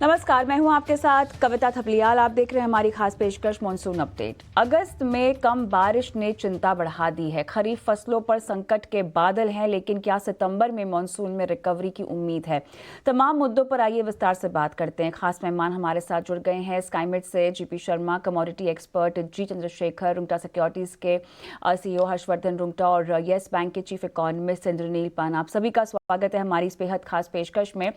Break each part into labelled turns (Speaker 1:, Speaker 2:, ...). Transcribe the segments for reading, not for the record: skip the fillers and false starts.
Speaker 1: नमस्कार, मैं हूं आपके साथ कविता थपलियाल। आप देख रहे हैं हमारी खास पेशकश मॉनसून अपडेट। अगस्त में कम बारिश ने चिंता बढ़ा दी है। खरीफ फसलों पर संकट के बादल हैं, लेकिन क्या सितंबर में मॉनसून में रिकवरी की उम्मीद है? तमाम मुद्दों पर आइए विस्तार से बात करते हैं। खास मेहमान हमारे साथ जुड़ गए हैं स्काईमेट से जीपी शर्मा, कमोडिटी एक्सपर्ट जी चंद्रशेखर, रुंगटा सिक्योरिटीज के सीईओ हर्षवर्धन रुंगटा और येस बैंक के चीफ इकोनॉमिस्ट इंद्रनील पान। आप सभी का स्वागत है हमारी इस बेहद खास पेशकश में।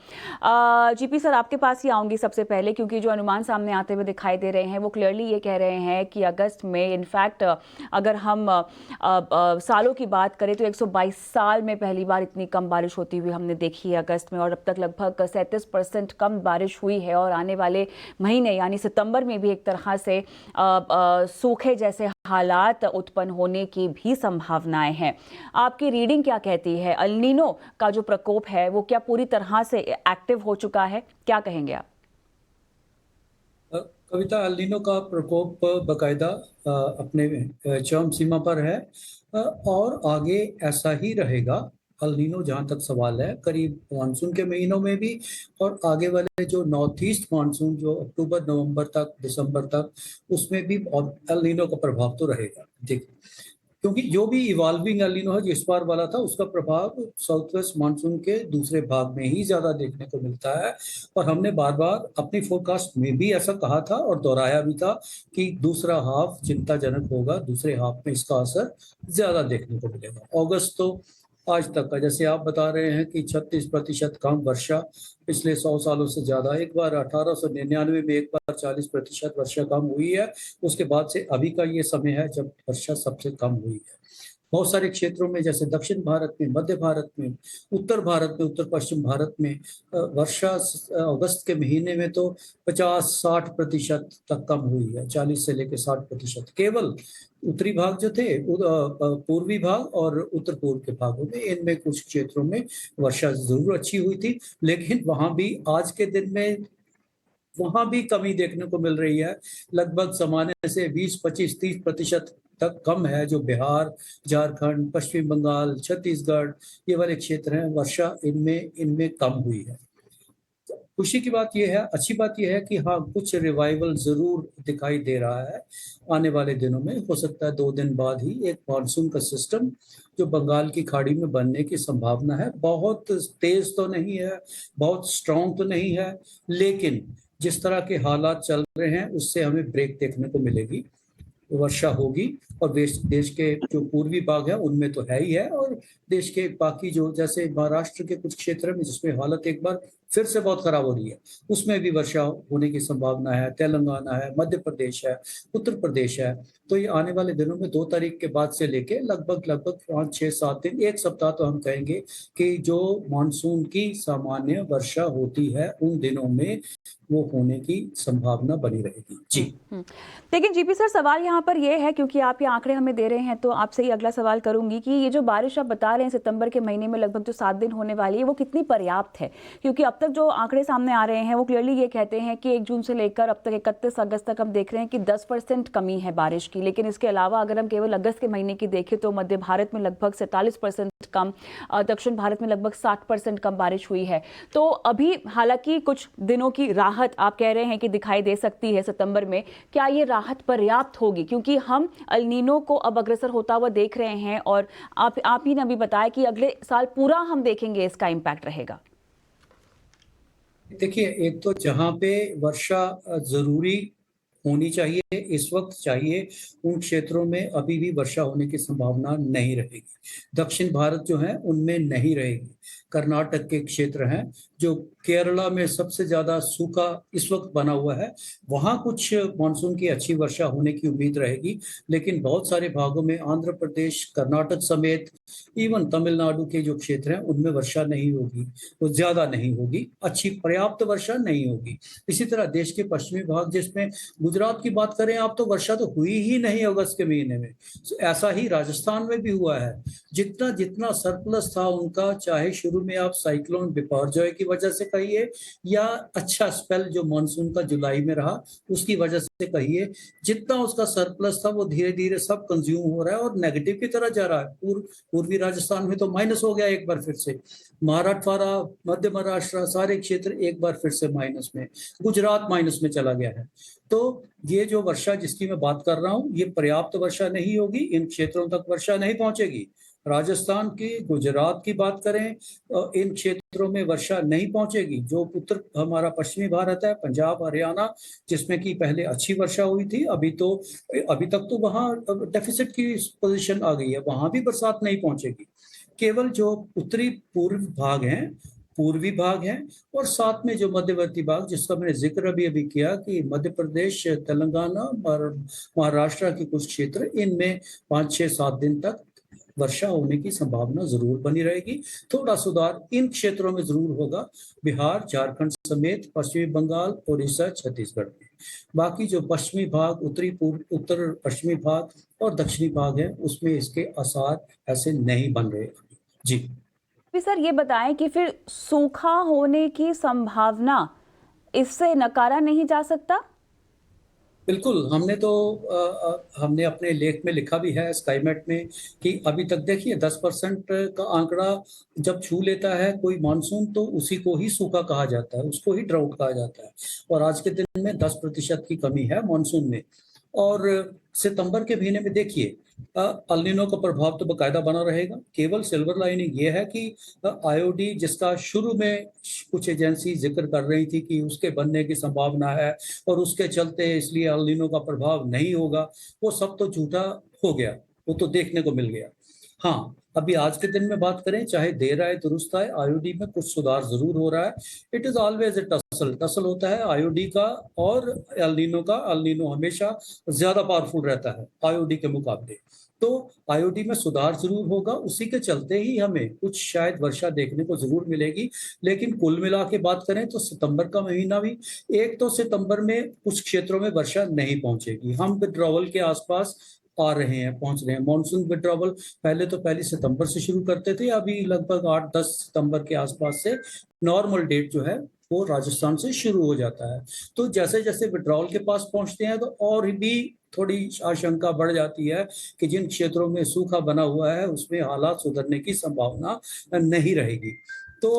Speaker 1: जीपी सर, आपके पास आऊंगी सबसे पहले, क्योंकि जो अनुमान सामने आते हुए दिखाई दे रहे हैं वो क्लियरली ये कह रहे हैं कि अगस्त में इनफैक्ट अगर हम सालों की बात करें तो 122 साल में पहली बार इतनी कम बारिश होती हुई हमने देखी है अगस्त में, और अब तक लगभग 37% कम बारिश हुई है। और आने वाले महीने यानी सितंबर में भी एक तरह से सूखे जैसे हालात उत्पन्न होने की भी संभावनाएं हैं। आपकी रीडिंग क्या कहती है? अल नीनो का जो प्रकोप है वो क्या पूरी तरह से एक्टिव हो चुका है? क्या कहेंगे आप?
Speaker 2: कविता, अल नीनो का प्रकोप बकायदा अपने चरम सीमा पर है और आगे ऐसा ही रहेगा। अल नीनो जहां तक सवाल है, करीब मानसून के महीनों में भी और आगे वाले जो नॉर्थ ईस्ट मानसून जो अक्टूबर नवंबर तक दिसंबर तक, उसमें भी अल नीनो का प्रभाव तो रहेगा। देखिए, क्योंकि जो भी इवॉल्विंग एल नीनो है जो इस बार वाला था, उसका प्रभाव साउथ वेस्ट मानसून के दूसरे भाग में ही ज्यादा देखने को मिलता है। और हमने बार बार अपनी फोरकास्ट में भी ऐसा कहा था और दोहराया भी था कि दूसरा हाफ चिंताजनक होगा, दूसरे हाफ में इसका असर ज्यादा देखने को मिलेगा। अगस्त तो आज तक का, जैसे आप बता रहे हैं कि 36% कम वर्षा पिछले 100 सालों से ज्यादा। एक बार 1899 में एक बार 40% वर्षा कम हुई है। उसके बाद से अभी का ये समय है जब वर्षा सबसे कम हुई है। बहुत सारे क्षेत्रों में, जैसे दक्षिण भारत में, मध्य भारत में, उत्तर भारत में, उत्तर पश्चिम भारत में वर्षा अगस्त के महीने में तो 50-60% तक कम हुई है। 40 से लेकर 60%। केवल उत्तरी भाग जो थे, पूर्वी भाग और उत्तर पूर्व के भागों में, इनमें कुछ क्षेत्रों में वर्षा जरूर अच्छी हुई थी, लेकिन वहां भी आज के दिन में वहां भी कमी देखने को मिल रही है। लगभग सामान्य से 20-25-30% तक कम है। जो बिहार, झारखंड, पश्चिम बंगाल, छत्तीसगढ़, ये वाले क्षेत्र हैं, वर्षा इनमें इनमें कम हुई है। खुशी की बात यह है, अच्छी बात यह है कि हाँ, कुछ रिवाइवल जरूर दिखाई दे रहा है। आने वाले दिनों में हो सकता है 2 दिन बाद ही एक मानसून का सिस्टम जो बंगाल की खाड़ी में बनने की संभावना है। बहुत तेज तो नहीं है, बहुत स्ट्रांग तो नहीं है, लेकिन जिस तरह के हालात चल रहे हैं उससे हमें ब्रेक देखने को मिलेगी, वर्षा होगी। और देश के जो पूर्वी भाग है उनमें तो है ही है, और देश के बाकी जो, जैसे महाराष्ट्र के कुछ क्षेत्र में जिसमें हालत एक बार फिर से बहुत खराब हो रही है, उसमें भी वर्षा होने की संभावना है। तेलंगाना है, मध्य प्रदेश है, उत्तर प्रदेश है। तो ये आने वाले दिनों में 2 तारीख के बाद से लेके लगभग लगभग 5-6-7 दिन, एक सप्ताह तो हम कहेंगे कि जो मानसून की सामान्य वर्षा होती है उन दिनों में वो होने की संभावना बनी रहेगी। जी।
Speaker 1: लेकिन जीपी सर, सवाल यहाँ पर यह है, क्योंकि आप ये आंकड़े हमें दे रहे हैं, तो आपसे ही अगला सवाल करूंगी कि ये जो बारिश आप बता रहे हैं सितंबर के महीने में लगभग जो 7 दिन होने वाली है, वो कितनी पर्याप्त है? क्योंकि अब तक जो आंकड़े सामने आ रहे हैं वो क्लियरली ये कहते हैं कि 1 जून से लेकर अब तक 31 अगस्त तक हम देख रहे हैं कि 10% कमी है बारिश की। लेकिन इसके अलावा अगर हम केवल अगस्त के महीने की देखें तो मध्य भारत में लगभग 47% कम, दक्षिण भारत में लगभग 60% कम बारिश हुई है। तो अभी हालांकि कुछ दिनों की राहत आप कह रहे हैं कि दिखाई दे सकती है सितंबर में। क्या ये राहत पर्याप्त होगी? क्योंकि हम अल नीनो को अब अग्रसर होता हुआ देख रहे हैं, और आप ही ने अभी बताया कि अगले साल पूरा हम देखेंगे इसका इम्पैक्ट रहेगा।
Speaker 2: देखिए, एक तो जहाँ पे वर्षा जरूरी होनी चाहिए, इस वक्त चाहिए, उन क्षेत्रों में अभी भी वर्षा होने की संभावना नहीं रहेगी। दक्षिण भारत जो है उनमें नहीं रहेगी। कर्नाटक के क्षेत्र हैं, जो केरला में सबसे ज्यादा सूखा इस वक्त बना हुआ है, वहां कुछ मानसून की अच्छी वर्षा होने की उम्मीद रहेगी। लेकिन बहुत सारे भागों में, आंध्र प्रदेश, कर्नाटक समेत, इवन तमिलनाडु के जो क्षेत्र हैं उनमें वर्षा नहीं होगी, वो ज्यादा नहीं होगी, अच्छी पर्याप्त वर्षा नहीं होगी। इसी तरह देश के पश्चिमी भाग, जिसमें गुजरात की बात करें आप तो वर्षा तो हुई ही नहीं अगस्त के महीने में। ऐसा ही राजस्थान में भी हुआ है। जितना जितना सरप्लस था उनका, चाहे शुरू में आप साइक्लोन बिपरजॉय की वजह से कहिए या अच्छा स्पेल जो मानसून का जुलाई में रहा उसकी वजह से कहिए, जितना उसका सरप्लस था वो धीरे धीरे सब कंज्यूम हो रहा है और नेगेटिव की तरह जा रहा है। पूर्वी राजस्थान में तो माइनस हो गया एक बार फिर से, मराठवाड़ा, मध्य महाराष्ट्र सारे क्षेत्र एक बार फिर से माइनस में, गुजरात माइनस में चला गया है। तो ये जो वर्षा जिसकी मैं बात कर रहा हूँ ये पर्याप्त वर्षा नहीं होगी, इन क्षेत्रों तक वर्षा नहीं पहुंचेगी। राजस्थान की, गुजरात की बात करें, इन क्षेत्रों में वर्षा नहीं पहुंचेगी। जो उत्तर हमारा पश्चिमी भारत है, पंजाब, हरियाणा, जिसमें कि पहले अच्छी वर्षा हुई थी, अभी तक तो वहाँ डेफिसिट की पोजीशन आ गई है, वहां भी बरसात नहीं पहुंचेगी। केवल जो उत्तरी पूर्वी भाग हैं और साथ में जो मध्यवर्ती भाग जिसका मैंने जिक्र अभी किया कि मध्य प्रदेश, तेलंगाना और महाराष्ट्र के कुछ क्षेत्र, इनमें 5, 6, 7 दिन तक वर्षा होने की संभावना जरूर बनी रहेगी। थोड़ा सुधार इन क्षेत्रों में जरूर होगा, बिहार, झारखंड समेत पश्चिमी बंगाल, उड़ीसा, छत्तीसगढ़ में। बाकी जो पश्चिमी भाग, उत्तर पश्चिमी भाग और दक्षिणी भाग है उसमें इसके आसार ऐसे नहीं बन रहे। जी
Speaker 1: भी सर ये बताएं कि फिर सूखा होने की संभावना इससे नकारा नहीं जा सकता?
Speaker 2: बिल्कुल, हमने अपने लेख में लिखा भी है स्काईमेट में कि अभी तक देखिए 10% का आंकड़ा जब छू लेता है कोई मानसून तो उसी को ही सूखा कहा जाता है, उसको ही ड्राउट कहा जाता है। और आज के दिन में 10% की कमी है मानसून में। और सितंबर के महीने में देखिए अल नीनो का प्रभाव तो बकायदा बना रहेगा। केवल सिल्वर लाइनिंग ये है कि आईओडी, जिसका शुरू में कुछ एजेंसी जिक्र कर रही थी कि उसके बनने की संभावना है और उसके चलते इसलिए अल नीनो का प्रभाव नहीं होगा, वो सब तो झूठा हो गया, वो तो देखने को मिल गया। हाँ, अभी आज के दिन में बात करें, चाहे देर आए दुरुस्त आए, आईओडी में कुछ सुधार जरूर हो रहा है। It is always a tussle होता है आईओडी का और एल नीनो का। एल नीनो हमेशा ज्यादा पावरफुल रहता है आईओडी के मुकाबले। तो आईओडी में सुधार जरूर होगा, उसी के चलते ही हमें कुछ शायद वर्षा देखने को जरूर मिलेगी। लेकिन कुल मिला के बात करें तो सितंबर का महीना भी, एक तो सितंबर में कुछ क्षेत्रों में वर्षा नहीं पहुंचेगी। हम विड्रॉवल के आसपास आ रहे हैं, पहुंच रहे हैं। मानसून विड्रॉवल पहले तो 1 सितंबर से शुरू करते थे, अभी लगभग 8, 10 सितंबर के आसपास से नॉर्मल डेट जो है वो राजस्थान से शुरू हो जाता है। तो जैसे जैसे विड्रॉवल के पास पहुंचते हैं तो और भी थोड़ी आशंका बढ़ जाती है कि जिन क्षेत्रों में सूखा बना हुआ है उसमें हालात सुधरने की संभावना नहीं रहेगी। तो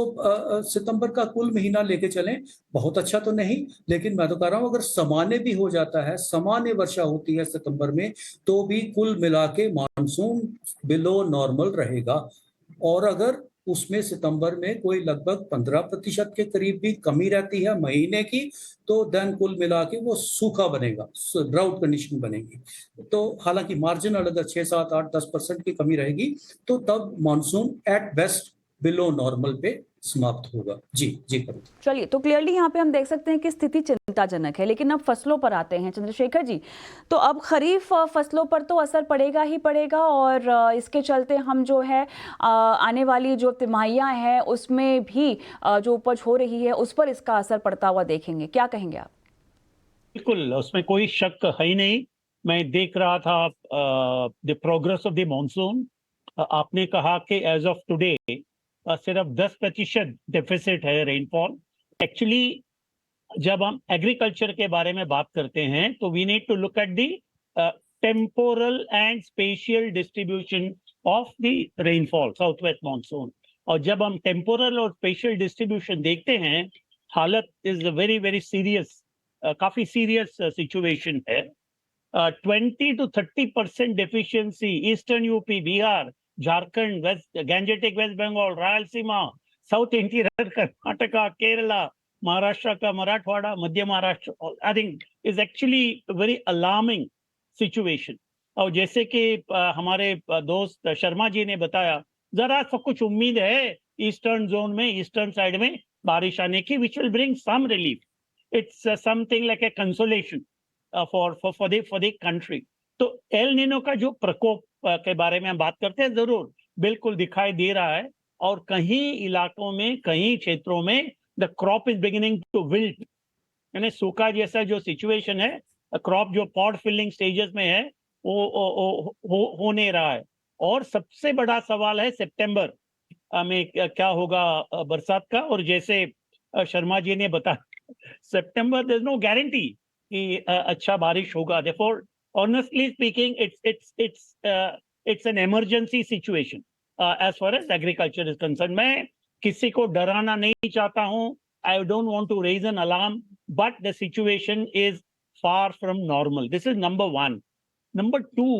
Speaker 2: सितंबर का कुल महीना लेके चलें, बहुत अच्छा तो नहीं, लेकिन मैं तो कह रहा हूं अगर सामान्य भी हो जाता है, सामान्य वर्षा होती है सितंबर में, तो भी कुल मिला के मानसून बिलो नॉर्मल रहेगा। और अगर उसमें सितंबर में कोई लगभग 15% के करीब भी कमी रहती है महीने की, तो देन कुल मिला के वो सूखा बनेगा, ड्राउट कंडीशन बनेगी। तो हालांकि मार्जिनल अगर 6, 7, 8, 10% की कमी रहेगी तो तब monsoon at best below normal पे समाप्त होगा। जी जी करूँ।
Speaker 1: चलिए, तो क्लियरली यहाँ पे हम देख सकते हैं कि स्थिति चिंताजनक है। लेकिन अब फसलों पर आते हैं चंद्रशेखर जी। तो अब खरीफ फसलों पर तो असर पड़ेगा ही पड़ेगा और इसके चलते हम जो है आने वाली जो तिमाहियां हैं उसमें भी जो उपज हो रही है उस पर इसका असर पड़ता हुआ देखेंगे। क्या कहेंगे आप?
Speaker 3: बिल्कुल, उसमें कोई शक है ही नहीं। मैं देख रहा था the progress of the monsoon. आपने कहा कि एज ऑफ टुडे सिर्फ 10% डेफिसिट है रेनफॉल। एक्चुअली जब हम एग्रीकल्चर के बारे में बात करते हैं तो we need to look at the temporal and spatial distribution of the rainfall south west monsoon. और जब हम टेम्पोरल और स्पेशल डिस्ट्रीब्यूशन देखते हैं, हालत इज वेरी वेरी सीरियस, काफी सीरियस सिचुएशन है। 20 to 30% deficiency eastern UP, Bihar, Jharkhand, Gangetic West Bengal, Rayalaseema, south interior Karnataka, Kerala, Maharashtra का मराठवाड़ा, मध्य Maharashtra, I think is actually very alarming situation. और जैसे कि हमारे दोस्त शर्मा जी ने बताया, जरा सा कुछ उम्मीद है ईस्टर्न जोन में, ईस्टर्न साइड में बारिश आने की, which will bring some relief. It's something like a consolation for the country। तो एल नीनो का जो प्रकोप के बारे में हम बात करते हैं, जरूर बिल्कुल दिखाई दे रहा है। और कहीं इलाकों में, कहीं क्षेत्रों में the crop is beginning to wilt, यानी सूखा जैसा जो सिचुएशन है क्रॉप जो पॉड फिलिंग स्टेजेस में है हो नहीं रहा है। और सबसे बड़ा सवाल है सितंबर में क्या होगा बरसात का। और जैसे शर्मा जी ने बताया, सितंबर देयर इज नो गारंटी कि अच्छा बारिश होगा। Therefore honestly speaking it's an emergency situation as far as agriculture is concern. मैं किसी को डराना नहीं चाहता हूं, I don't want to raise an alarm, but the situation is far from normal. This is number one. Number two,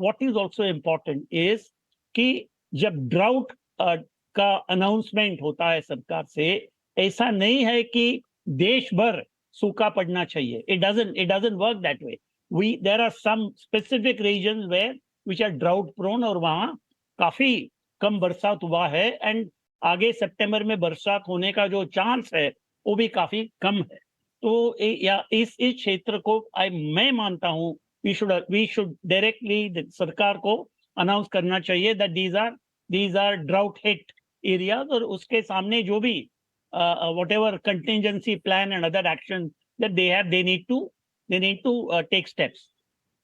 Speaker 3: what is also important is कि जब drought का अनाउंसमेंट होता है सरकार से, ऐसा नहीं है कि देश भर सूखा पड़ना चाहिए. It doesn't work that way. There are some specific regions which are drought prone और वहां काफी कम बरसात हुआ है, एंड आगे सितंबर में बरसात होने का जो चांस है वो भी काफी कम है. तो या इस क्षेत्र को मैं मानता हूं वी शुड डायरेक्टली सरकार को अनाउंस करना चाहिए that these are drought hit areas, और उसके सामने जो भी whatever contingency plan and other action that they need to take steps.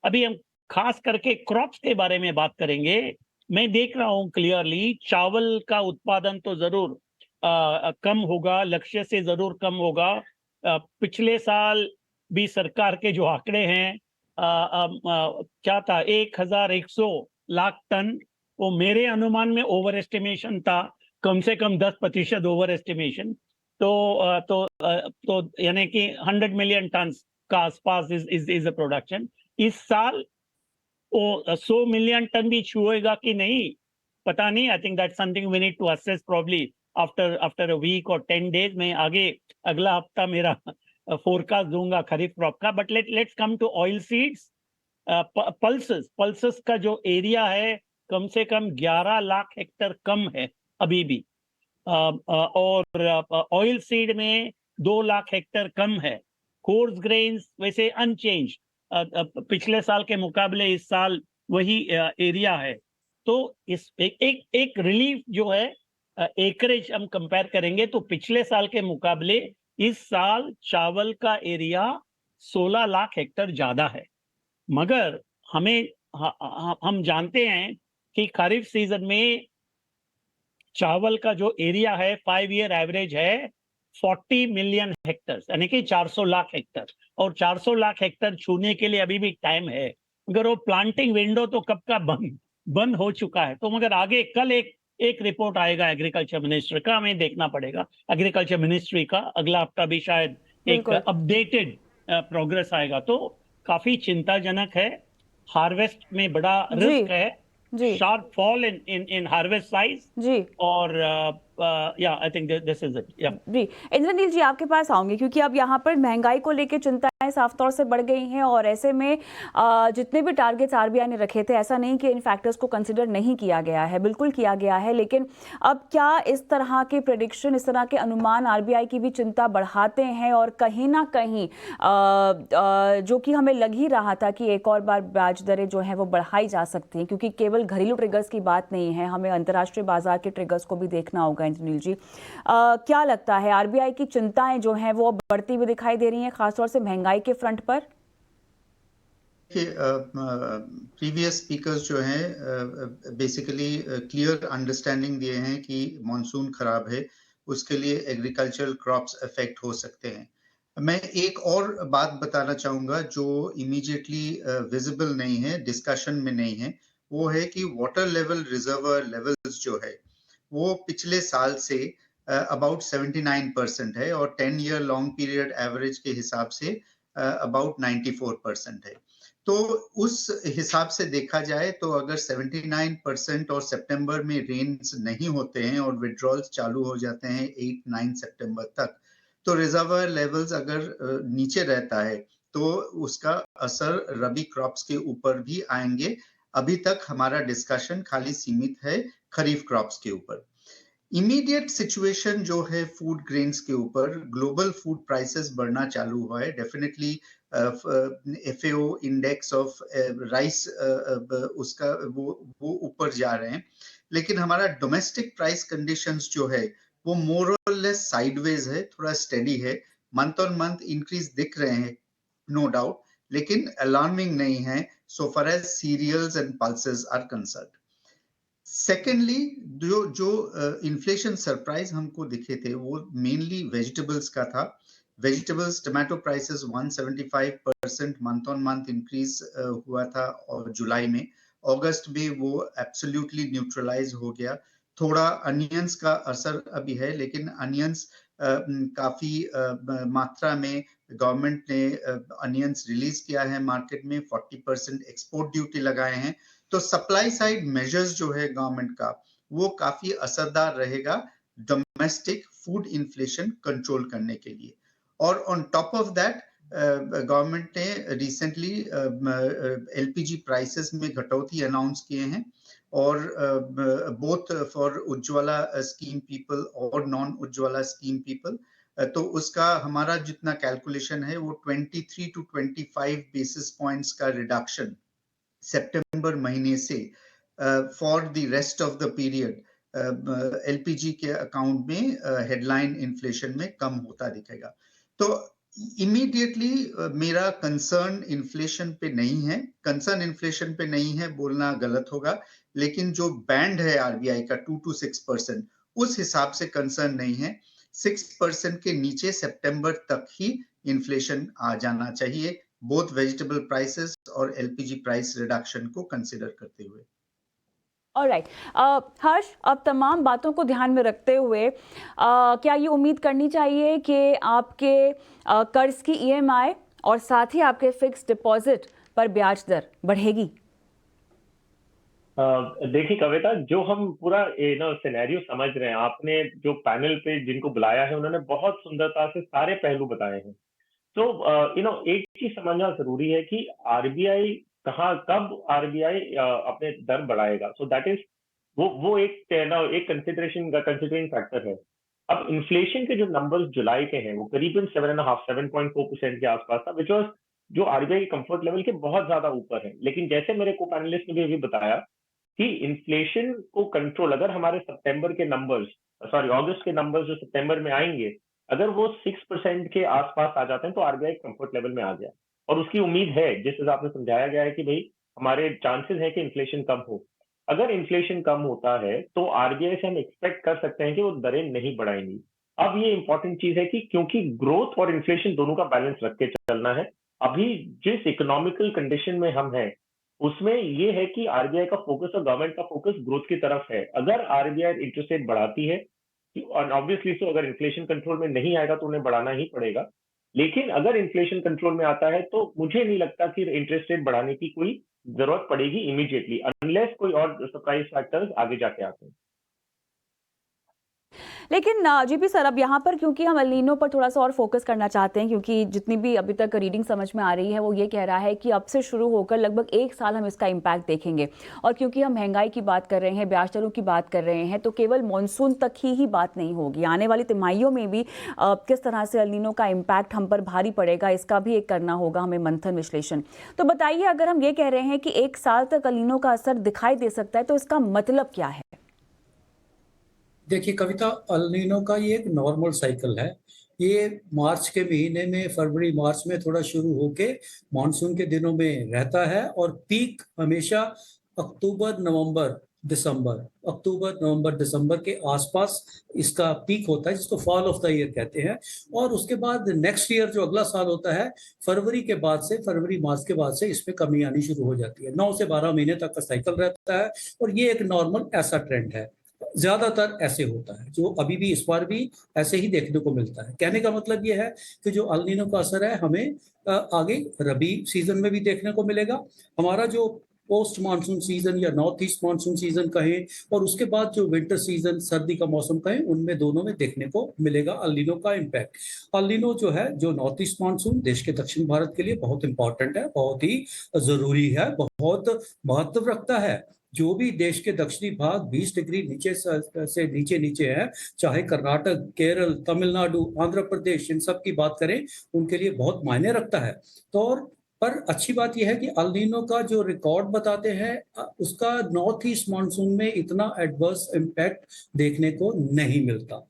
Speaker 3: अभी हम खास करके क्रॉप्स के बारे में बात करेंगे. मैं देख रहा हूं क्लियरली चावल का उत्पादन तो जरूर कम होगा, लक्ष्य से जरूर कम होगा. पिछले साल भी सरकार के जो आंकड़े हैं क्या था 1100 लाख टन, वो मेरे अनुमान में ओवर एस्टिमेशन था, कम से कम 10% ओवर एस्टिमेशन. तो यानी कि 100 मिलियन टन का आसपास इज अ प्रोडक्शन. इस साल वो 100 मिलियन टन भी छुएगा कि नहीं पता नहीं. I think that's something we need to assess probably after a week और 10 डेज में. आगे अगला हफ्ता मेरा फोरकास्ट दूंगा खरीफ क्रॉप का. But let's come to oil seeds. Pulses का जो एरिया है कम से कम 11 लाख हेक्टेयर कम है अभी भी, और ऑयल सीड में 2 लाख हेक्टेयर कम है. कोर्स ग्रेन्स वैसे अनचेंज, पिछले साल के मुकाबले इस साल वही एरिया है. तो इस एक रिलीफ जो है एकरेज हम कंपेयर करेंगे तो पिछले साल के मुकाबले इस साल चावल का एरिया 16 लाख हेक्टेयर ज्यादा है. मगर हम जानते हैं कि खरीफ सीजन में चावल का जो एरिया है 5 ईयर एवरेज है 40 मिलियन हेक्टेयर, यानी कि 400 लाख हेक्टेयर. और 400 लाख हेक्टेयर छूने के लिए अभी भी टाइम है, मगर वो प्लांटिंग विंडो तो कब का बंद हो चुका है. तो मगर आगे कल एक रिपोर्ट आएगा एग्रीकल्चर मिनिस्टर का, हमें देखना पड़ेगा. एग्रीकल्चर मिनिस्ट्री का अगला हफ्ता भी शायद एक अपडेटेड प्रोग्रेस आएगा. तो काफी चिंताजनक है. हार्वेस्ट में बड़ा रिस्क है, sharp fall in harvest size जी. और I think this is it.
Speaker 1: जी इंद्रनील जी आपके पास आऊंगी, क्योंकि अब यहाँ पर महंगाई को लेकर चिंताएं साफ तौर से बढ़ गई हैं, और ऐसे में जितने भी टारगेट्स आरबीआई ने रखे थे, ऐसा नहीं कि इन फैक्टर्स को कंसिडर नहीं किया गया है, बिल्कुल किया गया है. लेकिन अब क्या इस तरह के प्रेडिक्शन, इस तरह के अनुमान आरबीआई की भी चिंता बढ़ाते हैं, और कहीं ना कहीं जो कि हमें लग ही रहा था कि एक और बार ब्याज दरें जो हैं वो बढ़ाई जा सकती हैं, क्योंकि केवल घरेलू ट्रिगर्स की बात नहीं है, हमें अंतर्राष्ट्रीय बाजार के ट्रिगर्स को भी देखना होगा. इंद्रनील जी क्या लगता है, आरबीआई की चिंताएं जो हैं वो बढ़ती हुई दिखाई दे रही हैं, खासतौर से महंगाई के फ्रंट पर?
Speaker 4: प्रीवियस स्पीकर्स जो हैं बेसिकली क्लियर अंडरस्टैंडिंग दिए हैं कि मॉनसून खराब है, उसके लिए एग्रीकल्चरल क्रॉप्स अफेक्ट हो सकते हैं. मैं एक और बात बताना चाहूंगा जो इमीडिएटली विजिबल नहीं है, डिस्कशन में नहीं है. वो है कि वाटर लेवल रिजर्वर लेवल्स जो है वो पिछले साल से अबाउट 79% है, और 10 ईयर लॉन्ग पीरियड एवरेज के हिसाब से अबाउट 94% है. तो उस हिसाब से देखा जाए तो अगर 79% और सितंबर में रेन्स नहीं होते हैं और विड्रॉल्स चालू हो जाते हैं 8-9 सितंबर तक, तो रिजर्वर लेवल्स अगर नीचे रहता है तो उसका असर रबी क्रॉप्स के ऊपर भी आएंगे. अभी तक हमारा डिस्कशन खाली सीमित है खरीफ क्रॉप्स के ऊपर. इमीडिएट सिचुएशन जो है फूड ग्रेन्स के ऊपर, ग्लोबल फूड प्राइसेस बढ़ना चालू हुआ है. Definitely FAO index of rice उसका वो ऊपर जा रहे हैं, लेकिन हमारा डोमेस्टिक प्राइस कंडीशंस जो है वो मोर और लेस साइडवेज है, थोड़ा स्टेडी है. मंथ ऑन मंथ इंक्रीज दिख रहे हैं नो डाउट, लेकिन अलार्मिंग नहीं है so far as cereals and pulses are concerned. Secondly जो इन्फ्लेशन सरप्राइज हमको दिखे थे वो मेनली वेजिटेबल्स का था. Vegetables tomato prices 175% month on month increase हुआ था और जुलाई में. अगस्त में वो एब्सोल्युटली न्यूट्रलाइज हो गया. थोड़ा अनियंस का असर अभी है, लेकिन अनियंस काफी मात्रा में गवर्नमेंट ने अनियंस रिलीज किया है मार्केट में. 40% एक्सपोर्ट ड्यूटी लगाए हैं. तो सप्लाई साइड मेजर्स जो है गवर्नमेंट का वो काफी असरदार रहेगा डोमेस्टिक फूड इन्फ्लेशन कंट्रोल करने के लिए. और on top of that government ने रिसेंटली एलपीजी प्राइसेस में घटौती अनाउंस किए हैं और both for Ujjwala scheme people और नॉन उज्ज्वला स्कीम पीपल. तो उसका हमारा जितना कैलकुलेशन है वो 23 to 25 बेसिस पॉइंट्स का रिडक्शन सितंबर महीने से for the rest of the period LPG के अकाउंट में हेडलाइन इन्फ्लेशन में कम होता दिखेगा. तो इमीडिएटली मेरा कंसर्न इन्फ्लेशन पे नहीं है. कंसर्न इन्फ्लेशन पे नहीं है बोलना गलत होगा, लेकिन जो बैंड है आरबीआई का 2 to 6% उस हिसाब से कंसर्न नहीं है. 6% के नीचे सितंबर तक ही इन्फ्लेशन आ जाना चाहिए, बोथ वेजिटेबल प्राइसेस और एलपीजी प्राइस रिडक्शन को कंसिडर करते हुए.
Speaker 1: ऑलराइट हर्ष, अब तमाम बातों को ध्यान में रखते हुए क्या ये उम्मीद करनी चाहिए कि आपके कर्ज की ईएमआई और साथ ही आपके फिक्स डिपॉजिट पर ब्याज दर बढ़ेगी?
Speaker 5: देखिए कविता, जो हम पूरा सिनेरियो समझ रहे हैं, आपने जो पैनल पे जिनको बुलाया है उन्होंने बहुत सुंदरता से सारे पहलू बताए हैं. तो एक चीज समझना जरूरी है कि आरबीआई कब आरबीआई अपने दर बढ़ाएगा. सो दैट इज वो एक कंसिडरिंग फैक्टर है. अब इन्फ्लेशन के जो नंबर्स जुलाई के हैं वो करीबन 7.4% के आसपास था, विच वाज जो आरबीआई के कंफर्ट लेवल के बहुत ज्यादा ऊपर है. लेकिन जैसे मेरे को पैनलिस्ट ने भी अभी बताया कि इन्फ्लेशन को कंट्रोल, अगर हमारे अगस्त के नंबर्स जो सितंबर में आएंगे, अगर वो 6% के आसपास आ जाते हैं तो आरबीआई कंफर्ट लेवल में आ गया. और उसकी उम्मीद है, जिस हिसाब से समझाया गया है कि भाई हमारे चांसेस है कि इन्फ्लेशन कम हो. अगर इन्फ्लेशन कम होता है तो आरबीआई से हम एक्सपेक्ट कर सकते हैं कि वो दरें नहीं बढ़ाएंगी. अब ये इंपॉर्टेंट चीज है कि क्योंकि ग्रोथ और इन्फ्लेशन दोनों का बैलेंस रख के चलना है. अभी जिस इकोनॉमिकल कंडीशन में हम हैं उसमें ये है कि आरबीआई का फोकस और गवर्नमेंट का फोकस ग्रोथ की तरफ है. अगर आरबीआई इंटरेस्ट रेट बढ़ाती है, और ऑब्वियसली सो अगर इन्फ्लेशन कंट्रोल में नहीं आएगा तो उन्हें बढ़ाना ही पड़ेगा. लेकिन अगर इन्फ्लेशन कंट्रोल में आता है तो मुझे नहीं लगता कि इंटरेस्ट रेट बढ़ाने की कोई जरूरत पड़ेगी इमीडिएटली, अनलेस कोई और सरप्राइज फैक्टर्स आगे जाके आते हैं.
Speaker 1: लेकिन जीपी सर, अब यहाँ पर क्योंकि हम एल नीनो पर थोड़ा सा और फोकस करना चाहते हैं, क्योंकि जितनी भी अभी तक रीडिंग समझ में आ रही है वो ये कह रहा है कि अब से शुरू होकर लगभग 1 साल हम इसका इम्पैक्ट देखेंगे. और क्योंकि हम महंगाई की बात कर रहे हैं, ब्याज दरों की बात कर रहे हैं, तो केवल मानसून तक ही बात नहीं होगी. आने वाली तिमाहियों में भी किस तरह से एल नीनो का इम्पैक्ट हम पर भारी पड़ेगा, इसका भी एक करना होगा हमें मंथन विश्लेषण. तो बताइए, अगर हम ये कह रहे हैं कि 1 साल तक एल नीनो का असर दिखाई दे सकता है तो इसका मतलब क्या है?
Speaker 2: देखिए कविता, अल नीनो का ये एक नॉर्मल साइकिल है. ये मार्च के महीने में, फरवरी मार्च में थोड़ा शुरू होके मानसून के दिनों में रहता है और पीक हमेशा अक्टूबर नवंबर दिसंबर के आसपास इसका पीक होता है, जिसको फॉल ऑफ द ईयर कहते हैं. और उसके बाद नेक्स्ट ईयर जो अगला साल होता है, फरवरी मार्च के बाद से इसमें कमी आनी शुरू हो जाती है. 9 से 12 महीने तक का साइकिल रहता है और ये एक नॉर्मल ऐसा ट्रेंड है. ज्यादातर ऐसे होता है, जो अभी भी इस बार भी ऐसे ही देखने को मिलता है. कहने का मतलब ये है कि जो अल नीनो का असर है हमें आगे रबी सीजन में भी देखने को मिलेगा. हमारा जो पोस्ट मानसून सीजन या नॉर्थ ईस्ट मानसून सीजन कहें और उसके बाद जो विंटर सीजन, सर्दी का मौसम कहें, उनमें दोनों में देखने को मिलेगा अल नीनो का इम्पैक्ट. अल नीनो जो है, जो नॉर्थ ईस्ट मानसून देश के दक्षिण भारत के लिए बहुत इंपॉर्टेंट है, बहुत ही जरूरी है, बहुत महत्व रखता है. जो भी देश के दक्षिणी भाग 20 डिग्री नीचे से नीचे है, चाहे कर्नाटक, केरल, तमिलनाडु, आंध्र प्रदेश, इन सब की बात करें, उनके लिए बहुत मायने रखता है. तो पर अच्छी बात यह है कि अल नीनो का जो रिकॉर्ड बताते हैं, उसका नॉर्थ ईस्ट मानसून में इतना एडवर्स इम्पैक्ट देखने को नहीं मिलता.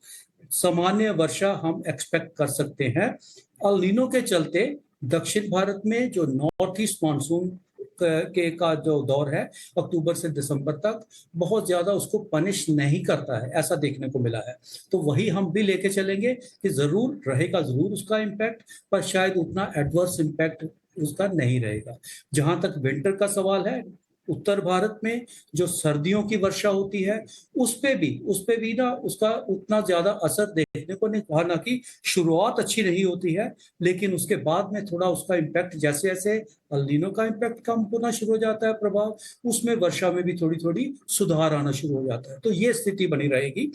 Speaker 2: सामान्य वर्षा हम एक्सपेक्ट कर सकते हैं. अल नीनो के चलते दक्षिण भारत में जो नॉर्थ ईस्ट मानसून का जो दौर है अक्टूबर से दिसंबर तक बहुत ज्यादा उसको पनिश नहीं करता है, ऐसा देखने को मिला है। तो वही हम भी लेके चलेंगे कि जरूर रहेगा जरूर उसका इम्पैक्ट, पर शायद उतना एडवर्स इम्पैक्ट उसका नहीं रहेगा। जहां तक विंटर का सवाल है, उत्तर भारत में जो सर्दियों की वर्षा होती है उस पे भी ना उसका उतना ज्यादा असर देखने को नहीं, कहा ना कि शुरुआत अच्छी नहीं होती है, लेकिन उसके बाद में थोड़ा उसका इम्पैक्ट जैसे जैसे अल नीनो का इम्पैक्ट कम होना शुरू हो जाता है, प्रभाव उसमें वर्षा में भी थोड़ी थोड़ी सुधार आना शुरू हो जाता है। तो ये स्थिति बनी रहेगी।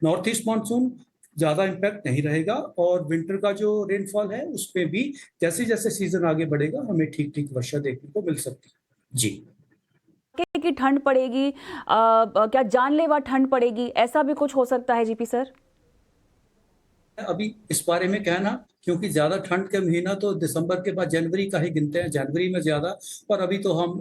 Speaker 2: नॉर्थ ईस्ट मानसून ज्यादा इम्पैक्ट नहीं रहेगा और विंटर का जो रेनफॉल है उसमें भी जैसे जैसे सीजन आगे बढ़ेगा हमें ठीक ठीक वर्षा देखने को मिल सकती है। जी,
Speaker 1: की ठंड पड़ेगी, क्या जानलेवा ठंड पड़ेगी, ऐसा भी कुछ हो सकता है जीपी सर?
Speaker 2: अभी इस बारे में कहना, क्योंकि ज्यादा ठंड के महीना तो दिसंबर के बाद जनवरी का ही गिनते हैं, जनवरी में ज्यादा, और अभी तो हम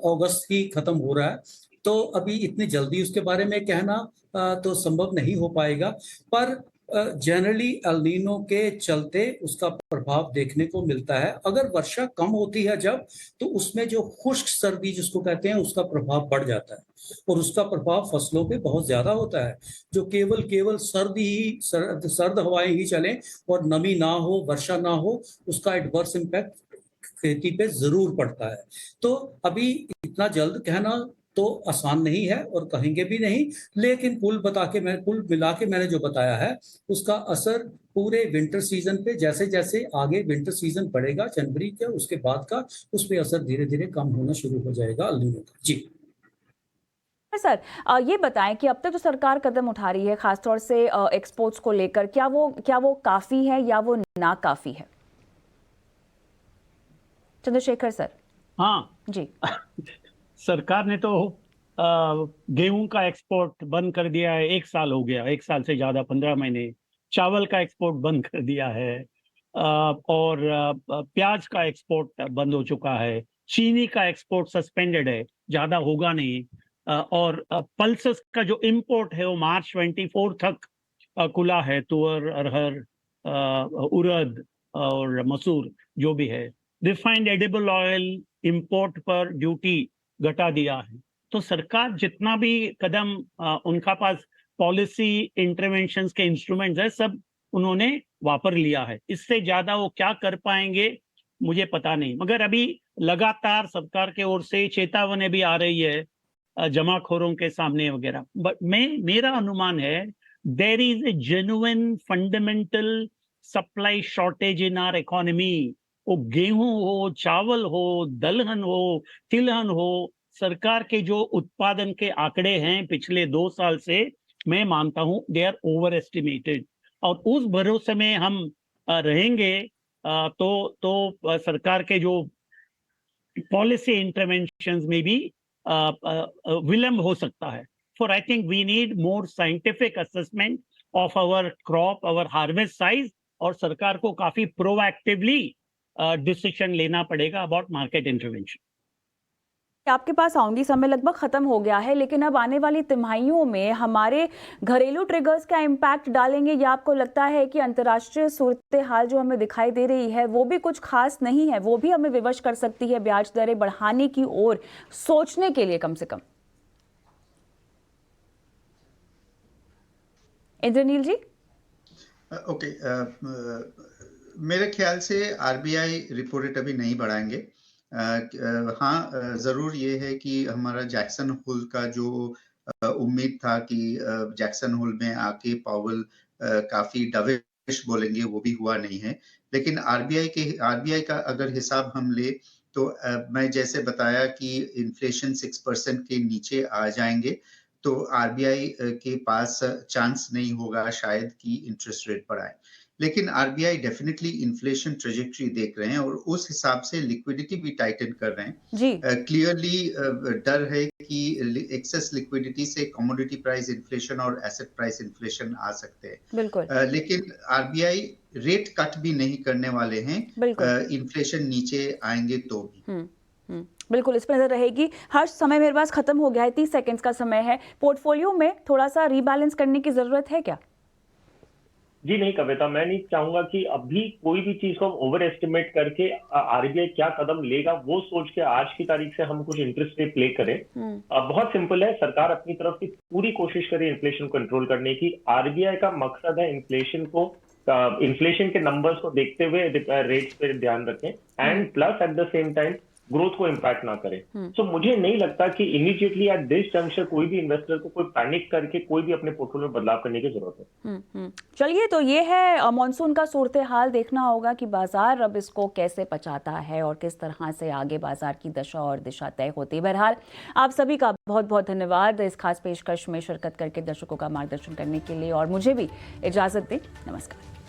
Speaker 2: अगस्त ही खत्म हो रहा है, तो अभी इतनी जल्दी उसके बारे में कहना तो संभव नहीं हो पाएगा। पर जनरली एल नीनो के चलते उसका प्रभाव देखने को मिलता है। अगर वर्षा कम होती है जब, तो उसमें जो खुश्क सर्दी जिसको कहते हैं उसका प्रभाव बढ़ जाता है और उसका प्रभाव फसलों पे बहुत ज्यादा होता है। जो केवल सर्द हवाएं ही चलें और नमी ना हो, वर्षा ना हो, उसका एडवर्स इम्पैक्ट खेती पे जरूर पड़ता है। तो अभी इतना जल्द कहना तो आसान नहीं है और कहेंगे भी नहीं, लेकिन कुल मिला के मैंने जो बताया है उसका असर पूरे विंटर सीजन पे, जैसे जैसे आगे विंटर सीजन बढ़ेगा जनवरी के उसके बाद का, उस पे असर धीरे धीरे कम होना शुरू हो जाएगा अल नीनो का। जी
Speaker 1: सर, ये बताएं कि अब तक जो सरकार कदम उठा रही है खासतौर से एक्सपोर्ट्स को लेकर, क्या वो काफी है या वो ना काफी है? चंद्रशेखर सर।
Speaker 3: हाँ
Speaker 1: जी।
Speaker 3: सरकार ने तो गेहूं का एक्सपोर्ट बंद कर दिया है, 1 साल हो गया, 1 साल से ज्यादा, 15 महीने। चावल का एक्सपोर्ट बंद कर दिया है, और प्याज का एक्सपोर्ट बंद हो चुका है। चीनी का एक्सपोर्ट सस्पेंडेड है, ज्यादा होगा नहीं। और पल्सेस का जो इंपोर्ट है वो मार्च 24 तक खुला है। तुअर, अरहर, उड़द और मसूर जो भी है। रिफाइंड एडिबल ऑयल इंपोर्ट पर ड्यूटी घटा दिया है। तो सरकार जितना भी कदम उनका पास पॉलिसी इंटरवेंशंस के इंस्ट्रूमेंट्स है, सब उन्होंने वापर लिया है। इससे ज्यादा वो क्या कर पाएंगे मुझे पता नहीं, मगर अभी लगातार सरकार के ओर से चेतावनी भी आ रही है जमाखोरों के सामने वगैरह। बट मेरा अनुमान है there is a genuine fundamental supply shortage in our economy. वो गेहूं हो, चावल हो, दलहन हो, तिलहन हो, सरकार के जो उत्पादन के आंकड़े हैं पिछले 2 साल से, मैं मानता हूं दे आर ओवर एस्टिमेटेड। और उस भरोसे में हम रहेंगे तो सरकार के जो पॉलिसी इंटरवेंशंस में भी विलंब हो सकता है। For I think we need more scientific assessment of our crop, our harvest size, और सरकार को काफी प्रोएक्टिवली डिसीजन लेना पड़ेगा अबाउट मार्केट इंटरवेंशन।
Speaker 1: आपके पास आऊंगी, समय लगभग खत्म हो गया है, लेकिन अब आने वाली तिमाहियों में हमारे घरेलू ट्रिगर्स का इम्पैक्ट डालेंगे, या आपको लगता है कि अंतर्राष्ट्रीय सूरत हाल जो हमें दिखाई दे रही है वो भी कुछ खास नहीं है, वो भी हमें विवश कर सकती है ब्याज दरें बढ़ाने की ओर सोचने के लिए कम से कम? इंद्रनील जी।
Speaker 4: ओके, मेरे ख्याल से आरबीआई रिपो रेट अभी नहीं बढ़ाएंगे। हाँ, जरूर ये है कि हमारा जैक्सन होल का जो उम्मीद था कि जैक्सन होल में आके पावेल काफी डविश बोलेंगे, वो भी हुआ नहीं है। लेकिन आरबीआई का अगर हिसाब हम ले तो मैं जैसे बताया कि इन्फ्लेशन 6% के नीचे आ जाएंगे तो आरबीआई के पास चांस नहीं होगा शायद कि इंटरेस्ट रेट बढ़ाए। लेकिन आरबीआई डेफिनेटली इन्फ्लेशन ट्रेजेक्टरी देख रहे हैं और उस हिसाब से लिक्विडिटी भी टाइटन कर रहे हैं
Speaker 1: जी।
Speaker 4: क्लियरली डर है कि एक्सेस लिक्विडिटी से कमोडिटी प्राइस इन्फ्लेशन और एसेट प्राइस इन्फ्लेशन आ सकते हैं।
Speaker 1: बिल्कुल।
Speaker 4: लेकिन आरबीआई रेट कट भी नहीं करने वाले हैं, इन्फ्लेशन नीचे आएंगे तो भी।
Speaker 1: बिल्कुल, इस पर नजर रहेगी। हर्ष, समय मेरे पास खत्म हो गया है, 30 सेकंड्स का समय है। पोर्टफोलियो में थोड़ा सा रीबैलेंस करने की जरूरत है क्या?
Speaker 5: जी नहीं कविता, मैं नहीं चाहूंगा कि अभी कोई भी चीज को ओवर एस्टिमेट करके आरबीआई क्या कदम लेगा वो सोच के आज की तारीख से हम कुछ इंटरेस्ट रेट प्ले करें। बहुत सिंपल है, सरकार अपनी तरफ की पूरी कोशिश करे इन्फ्लेशन कंट्रोल करने की। आरबीआई का मकसद है इन्फ्लेशन के नंबर्स को देखते हुए रेट्स पे ध्यान रखें and plus at the same time growth को इम्पैक्ट ना करे। सो मुझे नहीं लगता कि इमीडिएटली एट दिस जंक्शन कोई भी इन्वेस्टर को कोई पैनिक करके कोई भी अपने पोर्टफोलियो में बदलाव करने की जरूरत है।
Speaker 1: चलिए, तो ये है मानसून का सूरत हाल। देखना होगा कि बाजार अब इसको कैसे पचाता है और किस तरह से आगे बाजार की दशा और दिशा तय होती है। बहरहाल आप सभी का बहुत बहुत धन्यवाद इस खास पेशकश में शिरकत करके दर्शकों का मार्गदर्शन करने के लिए, और मुझे भी इजाजत दें। नमस्कार।